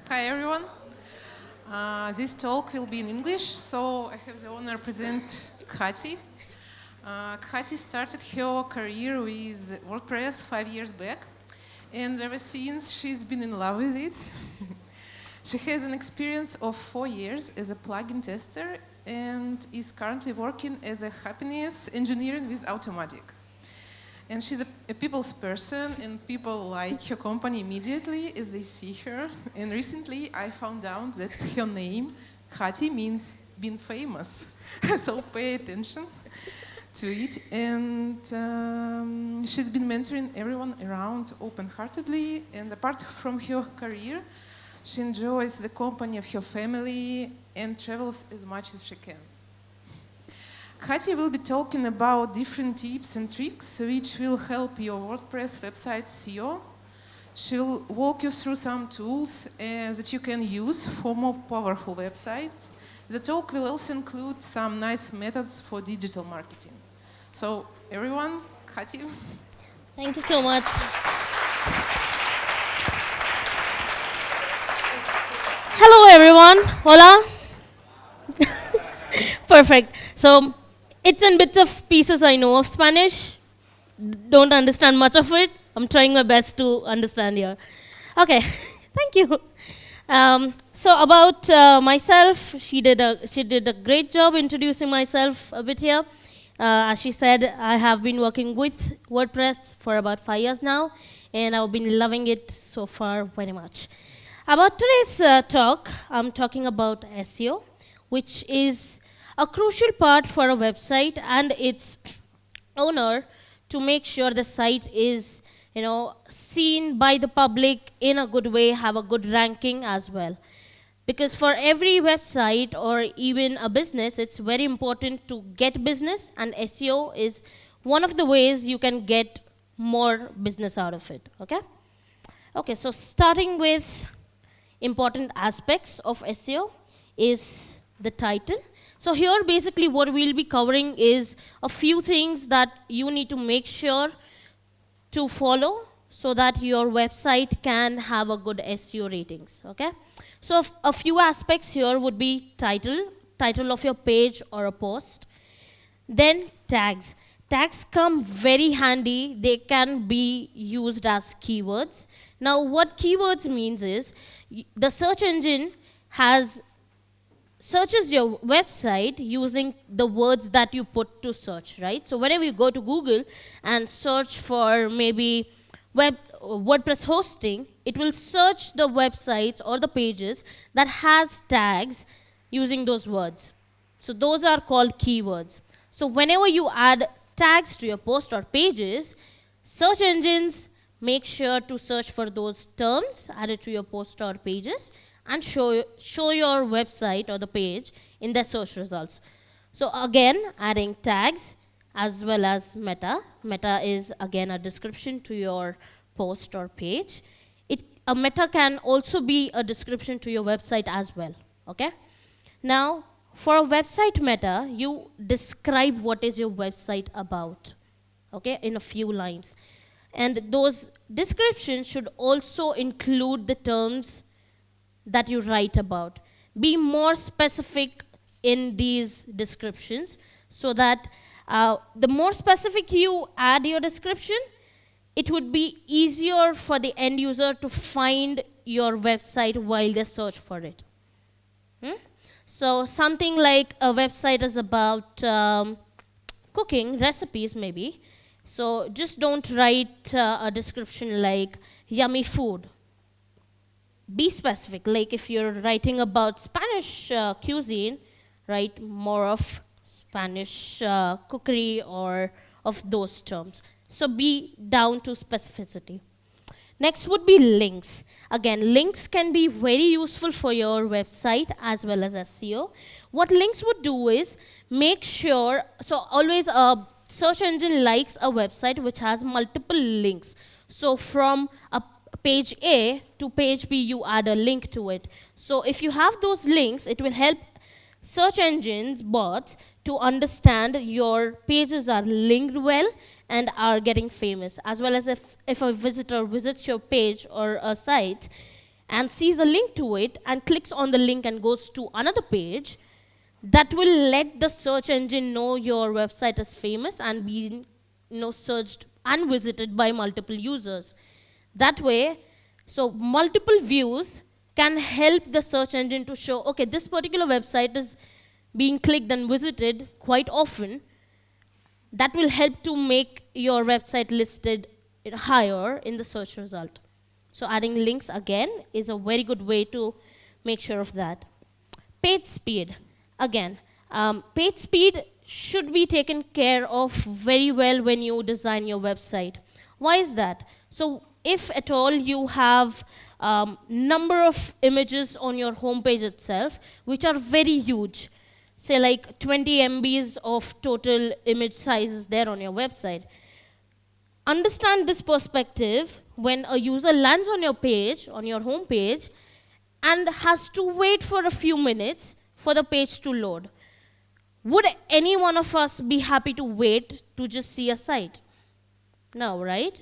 Hi everyone. This talk will be in English, so I have the honor to present Khyati. Khyati started her career with WordPress 5 years back, and ever since she's been in love with it. She has an experience of 4 years as a plugin tester and is currently working as a happiness engineer with Automatic. And she's a people's person, and people like her company immediately as they see her. And recently, I found out that her name, Khyati, means being famous. So pay attention to it. And she's been mentoring everyone around open-heartedly. And apart from her career, she enjoys the company of her family and travels as much as she can. Khyati will be talking about different tips and tricks which will help your WordPress website SEO. She'll walk you through some tools that you can use for more powerful websites. The talk will also include some nice methods for digital marketing. So everyone, Khyati. Thank you so much. Hello everyone. Hola. Perfect. So it's in bits of pieces I know of Spanish. Don't understand much of it. I'm trying my best to understand here. Okay, thank you. So about myself, she did a great job introducing myself a bit here. As she said, I have been working with WordPress for about 5 years now, and I've been loving it so far very much. About today's talk, I'm talking about SEO, which is a crucial part for a website and its owner to make sure the site is, seen by the public in a good way, have a good ranking as well. Because for every website or even a business, it's very important to get business, and SEO is one of the ways you can get more business out of it, okay? Okay, so starting with important aspects of SEO is the title. So here basically what we'll be covering is a few things that you need to make sure to follow so that your website can have a good SEO ratings, okay? So a few aspects here would be title of your page or a post. Then tags. Tags come very handy. They can be used as keywords. Now what keywords means is the search engine searches your website using the words that you put to search, right? So whenever you go to Google and search for maybe WordPress hosting, it will search the websites or the pages that has tags using those words. So those are called keywords. So whenever you add tags to your post or pages, search engines make sure to search for those terms added to your post or pages and show your website or the page in the search results. So again, adding tags as well as meta. Meta is again a description to your post or page. A meta can also be a description to your website as well, okay? Now, for a website meta, you describe what is your website about, okay, in a few lines. And those descriptions should also include the terms that you write about. Be more specific in these descriptions so that the more specific you add your description, it would be easier for the end user to find your website while they search for it. So something like a website is about cooking, recipes maybe. So just don't write a description like yummy food. Be specific, like if you're writing about Spanish cuisine, write more of Spanish cookery or of those terms. So be down to specificity. Next would be links. Again, links can be very useful for your website as well as SEO. What links would do is make sure, so always a search engine likes a website which has multiple links. So from a page A to page B, you add a link to it. So if you have those links, it will help search engines, bots, to understand your pages are linked well and are getting famous, as well as if a visitor visits your page or a site, and sees a link to it and clicks on the link and goes to another page, that will let the search engine know your website is famous and being searched and visited by multiple users. That way, so multiple views can help the search engine to show, okay, this particular website is being clicked and visited quite often. That will help to make your website listed higher in the search result. So adding links again is a very good way to make sure of that. Page speed. Again, page speed should be taken care of very well when you design your website. Why is that? So if at all you have number of images on your homepage itself, which are very huge, say like 20 MBs of total image size is there on your website. Understand this perspective when a user lands on your page, on your home page, and has to wait for a few minutes for the page to load. Would any one of us be happy to wait to just see a site? No, right?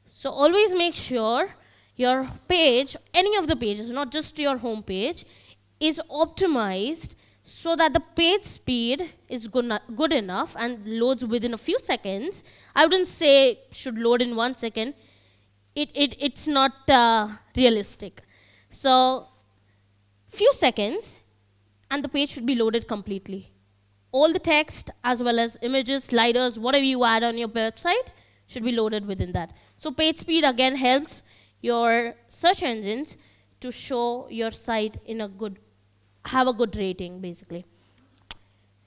So always make sure your page, any of the pages, not just your home page, is optimized so that the page speed is good enough and loads within a few seconds. I wouldn't say should load in 1 second. It's not realistic. So few seconds and the page should be loaded completely. All the text as well as images, sliders, whatever you add on your website should be loaded within that. So page speed again helps your search engines to show your site in a good, have a good rating basically.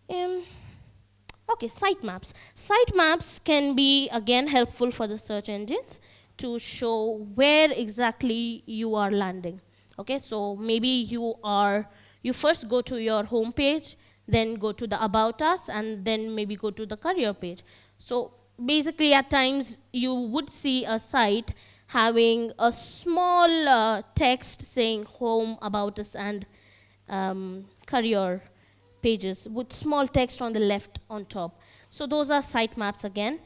Okay, sitemaps. Sitemaps can be again helpful for the search engines to show where exactly you are landing. Okay, so maybe you first go to your home page, then go to the About Us, and then maybe go to the career page. So basically at times you would see a site having a small text saying home, About Us, and career pages with small text on the left on top. So those are sitemaps again.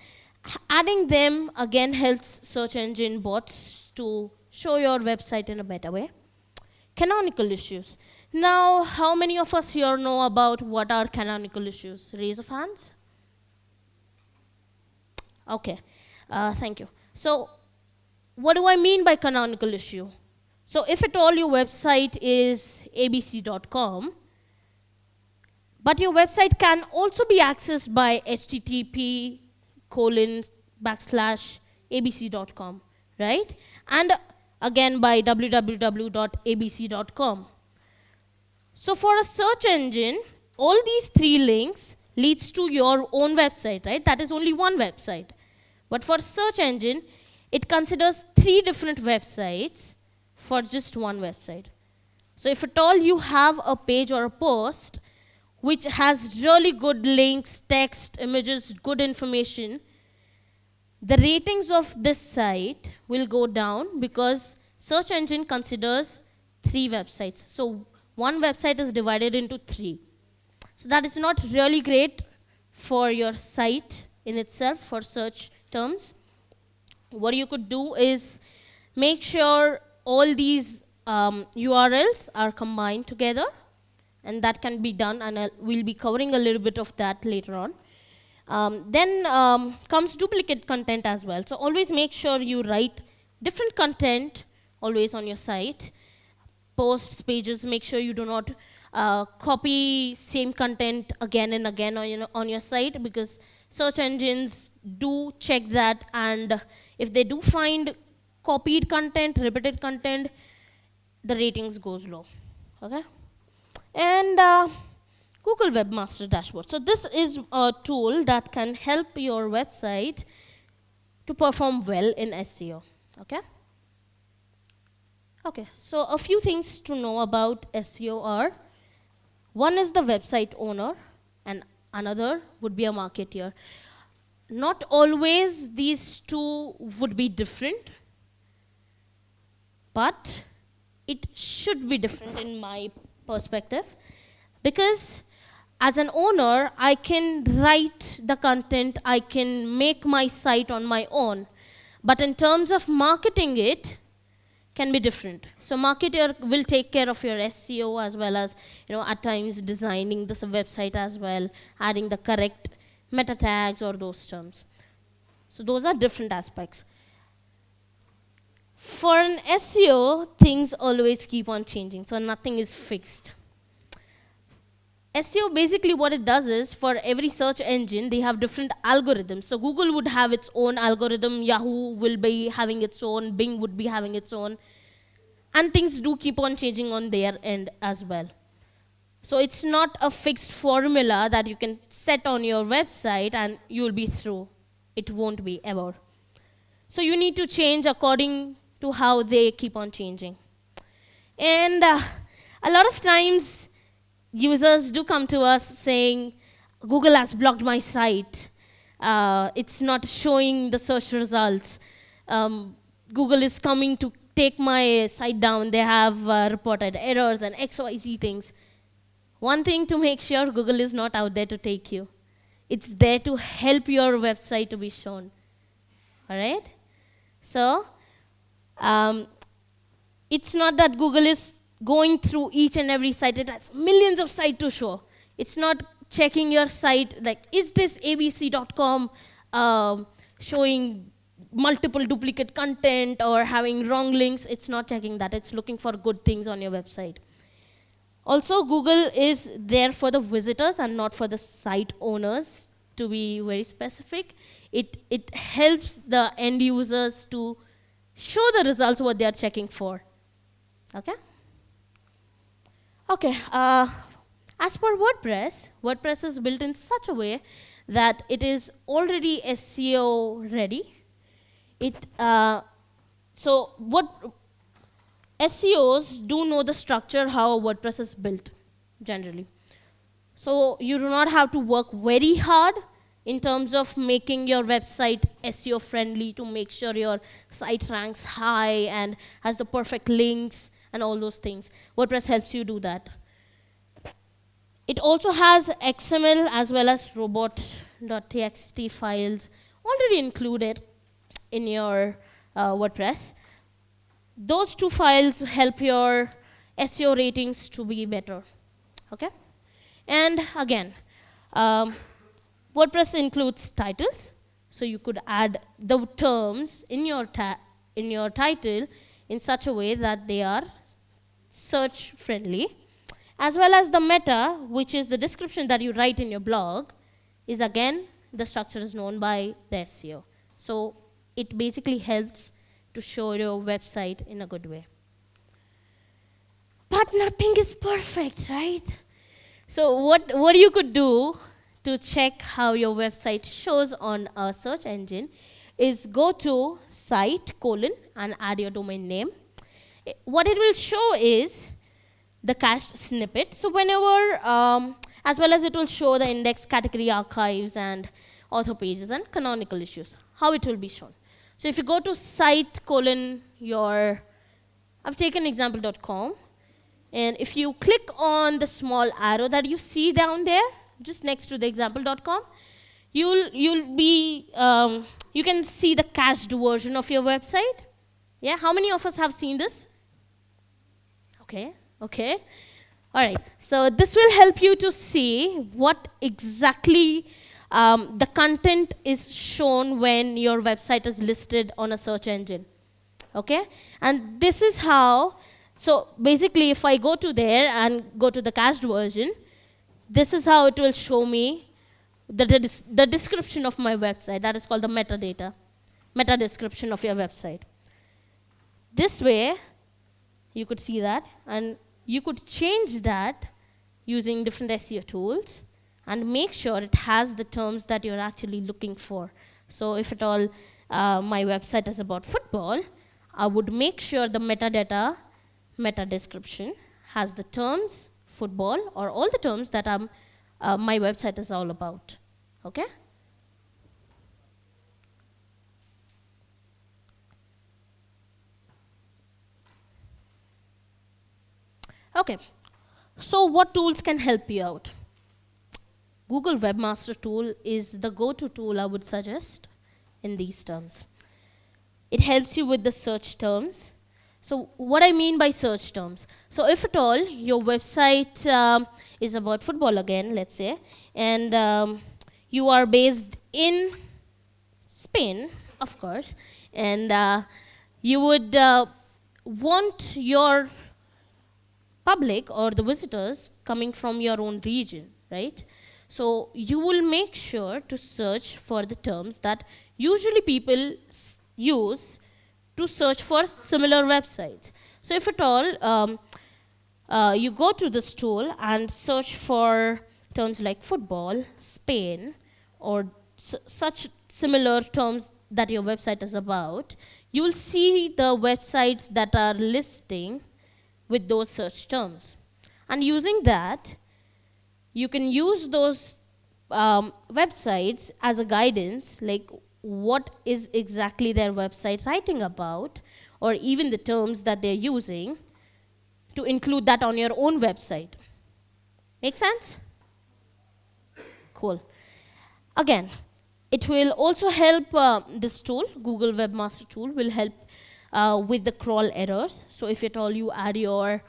Adding them again helps search engine bots to show your website in a better way. Canonical issues. Now, how many of us here know about what are canonical issues? Raise of hands. Okay, thank you. So what do I mean by canonical issue? So if at all your website is abc.com, but your website can also be accessed by http://abc.com, right? And again by www.abc.com. So for a search engine, all these three links leads to your own website, right? That is only one website. But for search engine, it considers 3 different websites for just one website. So if at all you have a page or a post which has really good links, text, images, good information, the ratings of this site will go down because search engine considers 3 websites. So one website is divided into 3. So that is not really great for your site in itself for search terms. What you could do is make sure all these URLs are combined together, and that can be done, and we'll be covering a little bit of that later on. Then comes duplicate content as well. So always make sure you write different content always on your site. Posts, pages, make sure you do not copy same content again and again on your site, because search engines do check that, and if they do find copied content, repeated content, the ratings goes low. Okay? And Google Webmaster Dashboard. So this is a tool that can help your website to perform well in SEO. Okay? Okay, so a few things to know about SEO are, one is the website owner, and another would be a marketer. Not always these two would be different, but it should be different in my perspective, because as an owner, I can write the content, I can make my site on my own, but in terms of marketing it, can be different. So marketer will take care of your SEO as well as, at times designing this website as well, adding the correct meta tags or those terms. So those are different aspects. For an SEO, things always keep on changing, so nothing is fixed. SEO, basically what it does is, for every search engine, they have different algorithms. So Google would have its own algorithm, Yahoo will be having its own, Bing would be having its own, and things do keep on changing on their end as well. So it's not a fixed formula that you can set on your website and you'll be through. It won't be ever. So you need to change according to how they keep on changing. And a lot of times, users do come to us saying, Google has blocked my site. It's not showing the search results. Google is coming to take my site down. They have reported errors and XYZ things. One thing to make sure, Google is not out there to take you. It's there to help your website to be shown. All right? So it's not that Google is going through each and every site. It has millions of sites to show. It's not checking your site, like, is this abc.com showing multiple duplicate content or having wrong links? It's not checking that. It's looking for good things on your website. Also, Google is there for the visitors and not for the site owners, to be very specific. It helps the end users to show the results what they are checking for. Okay? Okay, as per WordPress, WordPress is built in such a way that it is already SEO ready. So what SEOs do know the structure how WordPress is built, generally. So you do not have to work very hard in terms of making your website SEO friendly to make sure your site ranks high and has the perfect links and all those things. WordPress helps you do that. It also has XML as well as robot.txt files already included in your WordPress. Those two files help your SEO ratings to be better. Okay? And again, WordPress includes titles, so you could add the terms in your title in such a way that they are search friendly, as well as the meta, which is the description that you write in your blog, is again, the structure is known by the SEO. So it basically helps to show your website in a good way. But nothing is perfect, right? So what you could do to check how your website shows on a search engine is go to site : and add your domain name. What it will show is the cached snippet. So whenever, as well as it will show the index, category, archives, and author pages and canonical issues, how it will be shown. So if you go to site : I've taken example.com, and if you click on the small arrow that you see down there, just next to the example.com, you can see the cached version of your website. Yeah, how many of us have seen this? Okay. All right, so this will help you to see what exactly the content is shown when your website is listed on a search engine. Okay, and this is how, so basically if I go to there and go to the cached version, this is how it will show me the description of my website. That is called the metadata, meta description of your website. This way, you could see that, and you could change that using different SEO tools and make sure it has the terms that you're actually looking for. So if at all my website is about football, I would make sure the metadata, meta description, has the terms football or all the terms that my website is all about. Okay? Okay, so what tools can help you out? Google Webmaster Tool is the go-to tool I would suggest in these terms. It helps you with the search terms. So what I mean by search terms. So if at all your website is about football again, let's say, and you are based in Spain, of course, and you would want your public or the visitors coming from your own region, right? So you will make sure to search for the terms that usually people use to search for similar websites. So if at all you go to this tool and search for terms like football, Spain, or such similar terms that your website is about, you will see the websites that are listing with those search terms. And using that, you can use those websites as a guidance, like what is exactly their website writing about, or even the terms that they're using, to include that on your own website. Make sense? Cool. Again, it will also help, this tool, Google Webmaster Tool, will help with the crawl errors. So if at all you add your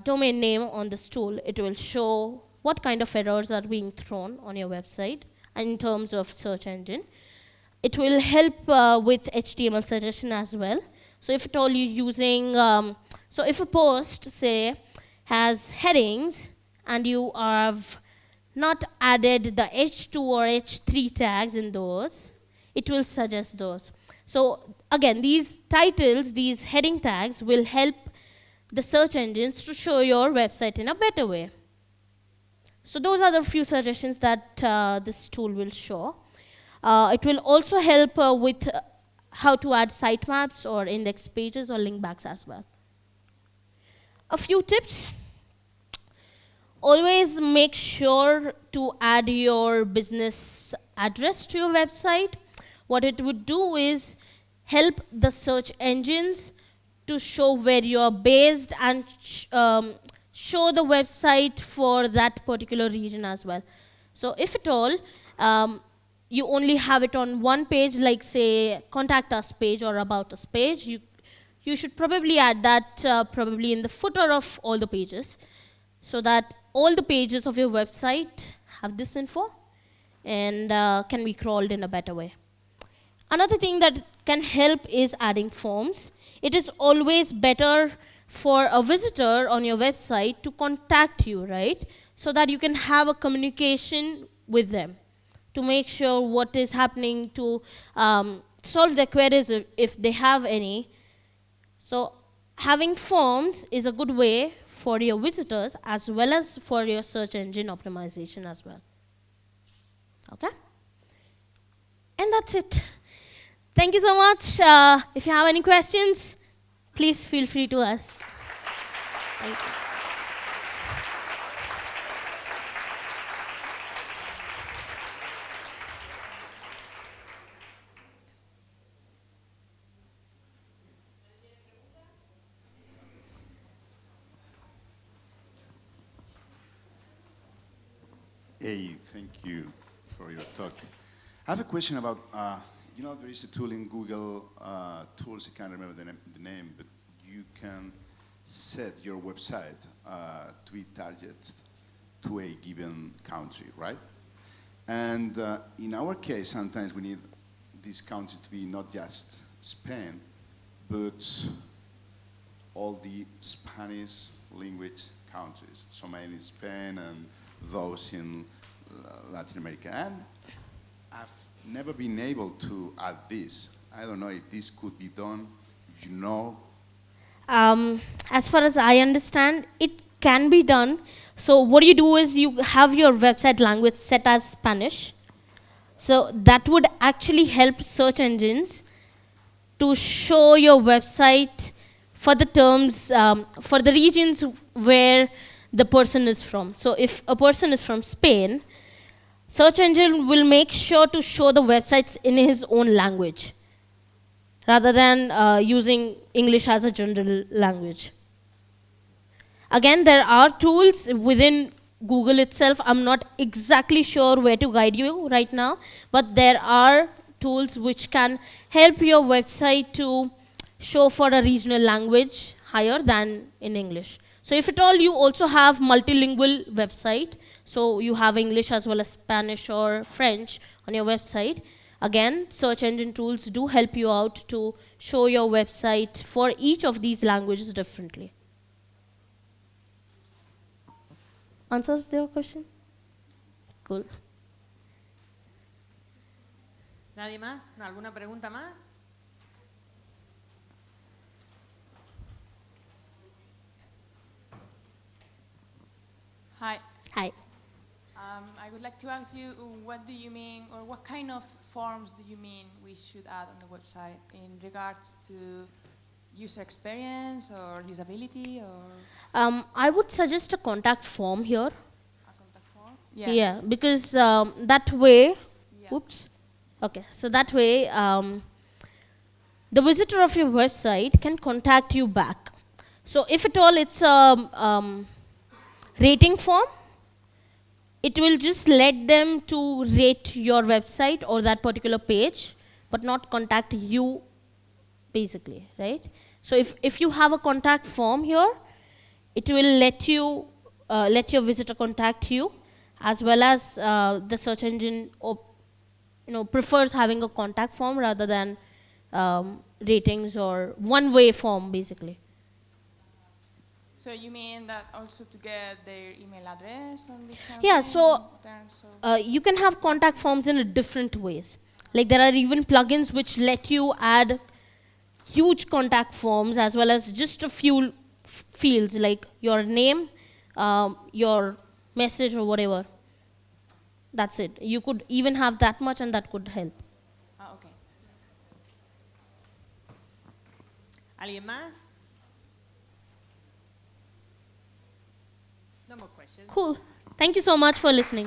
domain name on this tool, it will show what kind of errors are being thrown on your website in terms of search engine. It will help with HTML suggestion as well. So if at all you're using, so if a post, say, has headings and you have not added the H2 or H3 tags in those, it will suggest those. So again, these titles, these heading tags will help the search engines to show your website in a better way. So those are the few suggestions that this tool will show. It will also help with how to add sitemaps or index pages or link backs as well. A few tips. Always make sure to add your business address to your website. What it would do is help the search engines to show where you're based and show the website for that particular region as well. So if at all you only have it on one page, like say contact us page or about us page, you should probably add that probably in the footer of all the pages, so that all the pages of your website have this info and can be crawled in a better way. Another thing that can help is adding forms. It is always better for a visitor on your website to contact you, right? So that you can have a communication with them to make sure what is happening, to solve their queries if they have any. So having forms is a good way for your visitors as well as for your search engine optimization as well. Okay? And that's it. Thank you so much. If you have any questions, please feel free to ask. Thank you. Hey, thank you for your talk. I have a question about, you know, there is a tool in Google Tools, I can't remember the name, but you can set your website to be targeted to a given country, right? And in our case, sometimes we need this country to be not just Spain, but all the Spanish language countries, so many Spain and those in Latin America. And I've never been able to add this. I don't know if this could be done, if you know. As far as I understand, it can be done. So what you do is you have your website language set as Spanish. So that would actually help search engines to show your website for the terms, for the regions where the person is from. So if a person is from Spain, search engine will make sure to show the websites in his own language, rather than using English as a general language. Again, there are tools within Google itself. I'm not exactly sure where to guide you right now, but there are tools which can help your website to show for a regional language higher than in English. So if at all you also have multilingual website, so you have English as well as Spanish or French on your website, again, search engine tools do help you out to show your website for each of these languages differently. Answers your question? Cool. ¿Nadie más? ¿Alguna pregunta más? Hi. Hi. I would like to ask you, what do you mean, or what kind of forms do you mean we should add on the website in regards to user experience or usability or I would suggest a contact form here. a contact form? Yeah, because that way, Yeah. oops. Okay, so that way, the visitor of your website can contact you back. So if at all it's a rating form, it will just let them to rate your website or that particular page, but not contact you, basically, right? So if you have a contact form here, it will let you let your visitor contact you, as well as the search engine prefers having a contact form rather than ratings or one-way form, basically. So you mean that also to get their email address and this kind of Yeah, thing so in terms of you can have contact forms in different ways. Like there are even plugins which let you add huge contact forms as well as just a few fields like your name, your message or whatever. That's it. You could even have that much and that could help. okay. ¿Alguien más? No more questions. Cool. Thank you so much for listening.